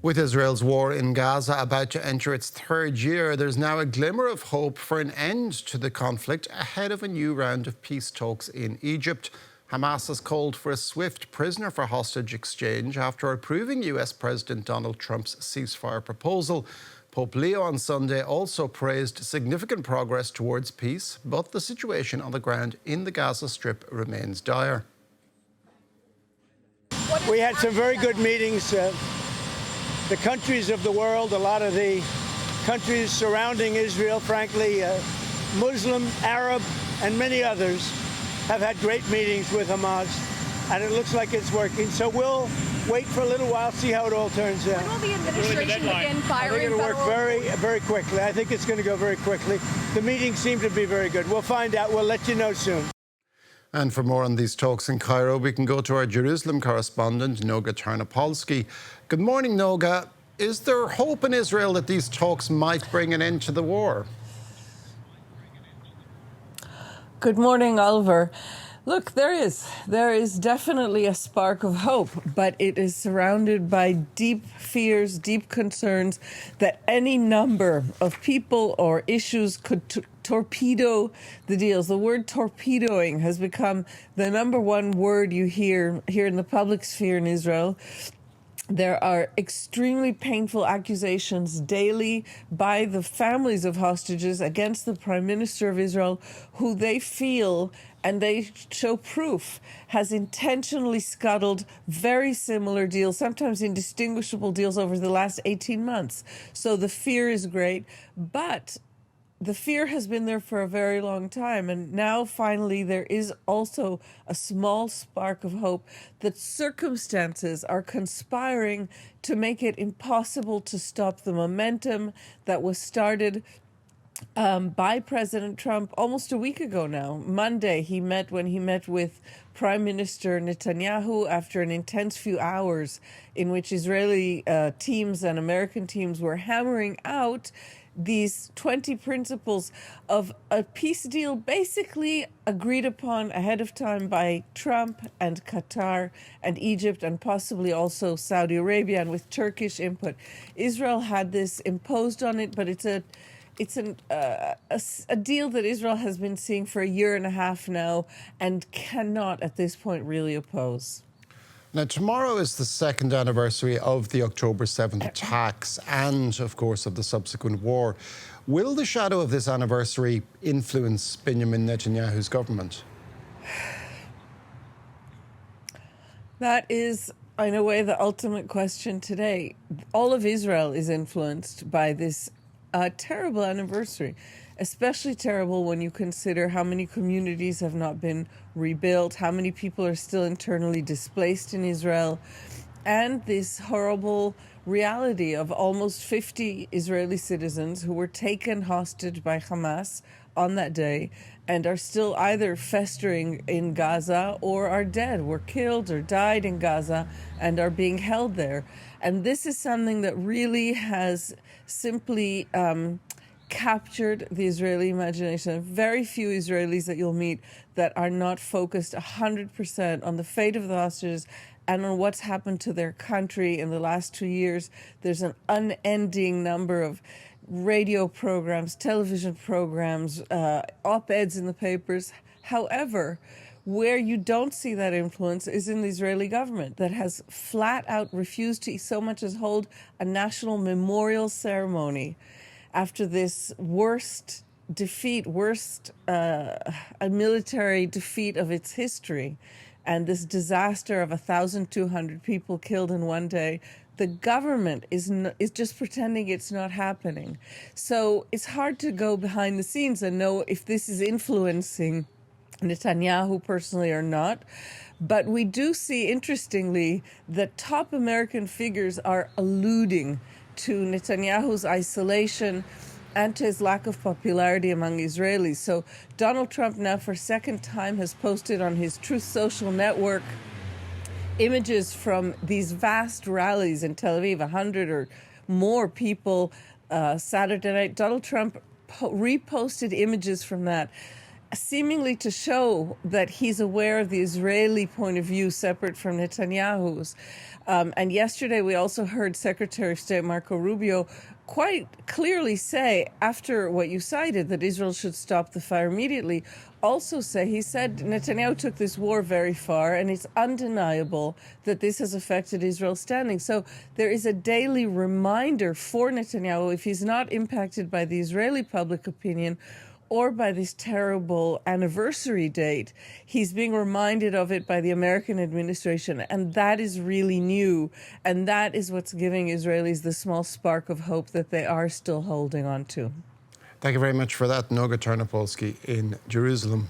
With Israel's war in Gaza about to enter its third year, there's now a glimmer of hope for an end to the conflict ahead of a new round of peace talks in Egypt. Hamas has called for a swift prisoner for hostage exchange after approving US President Donald Trump's ceasefire proposal. Pope Leo on Sunday also praised significant progress towards peace, but the situation on the ground in the Gaza Strip remains dire. We had some very good meetings. The countries of the world, a lot of the countries surrounding Israel, frankly, Muslim, Arab, and many others have had great meetings with Hamas, and it looks like it's working. So we'll wait for a little while, see how it all turns out. When will the administration begin firing? I think it'll work very quickly. I think it's going to go very quickly. The meetings seem to be very good. We'll find out. We'll let you know soon. And for more on these talks in Cairo, we can go to our Jerusalem correspondent, Noga Tarnopolsky. Good morning, Noga. Is there hope in Israel that these talks might bring an end to the war? Good morning, Oliver. Look, there is definitely a spark of hope, but it is surrounded by deep fears, deep concerns that any number of people or issues could torpedo the deals. The word torpedoing has become the number one word you hear here in the public sphere in Israel. There are extremely painful accusations daily by the families of hostages against the Prime Minister of Israel, who they feel, and they show proof, has intentionally scuttled very similar deals, sometimes indistinguishable deals over the last 18 months. So the fear is great, but the fear has been there for a very long time, and now finally there is also a small spark of hope that circumstances are conspiring to make it impossible to stop the momentum that was started by President Trump almost a week ago now. Monday, when he met with Prime Minister Netanyahu after an intense few hours in which Israeli teams and American teams were hammering out these 20 principles of a peace deal basically agreed upon ahead of time by Trump and Qatar and Egypt and possibly also Saudi Arabia, and with Turkish input. Israel had this imposed on it, but it's a deal that Israel has been seeing for a year and a half now and cannot at this point really oppose. Now, tomorrow is the second anniversary of the October 7th attacks and, of course, of the subsequent war. Will the shadow of this anniversary influence Benjamin Netanyahu's government? That is, in a way, the ultimate question today. All of Israel is influenced by this terrible anniversary, especially terrible when you consider how many communities have not been rebuilt, how many people are still internally displaced in Israel, and this horrible reality of almost 50 Israeli citizens who were taken hostage by Hamas on that day and are still either festering in Gaza or are dead, were killed or died in Gaza and are being held there. And this is something that really has simply captured the Israeli imagination. Very few Israelis that you'll meet that are not focused 100% on the fate of the hostages and on what's happened to their country in the last 2 years. There's an unending number of radio programs, television programs, op-eds in the papers. However, where you don't see that influence is in the Israeli government that has flat out refused to so much as hold a national memorial ceremony after this worst a military defeat of its history, and this disaster of 1,200 people killed in one day. The government is just pretending it's not happening. So it's hard to go behind the scenes and know if this is influencing Netanyahu personally or not. But we do see, interestingly, that top American figures are alluding to Netanyahu's isolation and to his lack of popularity among Israelis. So Donald Trump now for a second time has posted on his Truth Social network images from these vast rallies in Tel Aviv, 100 or more people Saturday night. Donald Trump reposted images from that seemingly to show that he's aware of the Israeli point of view separate from Netanyahu's. And yesterday we also heard Secretary of State Marco Rubio quite clearly say, after what you cited, that Israel should stop the fire immediately, he said Netanyahu took this war very far, and it's undeniable that this has affected Israel's standing. So there is a daily reminder for Netanyahu, if he's not impacted by the Israeli public opinion or by this terrible anniversary date, he's being reminded of it by the American administration. And that is really new. And that is what's giving Israelis the small spark of hope that they are still holding on to. Thank you very much for that, Noga Tarnopolsky in Jerusalem.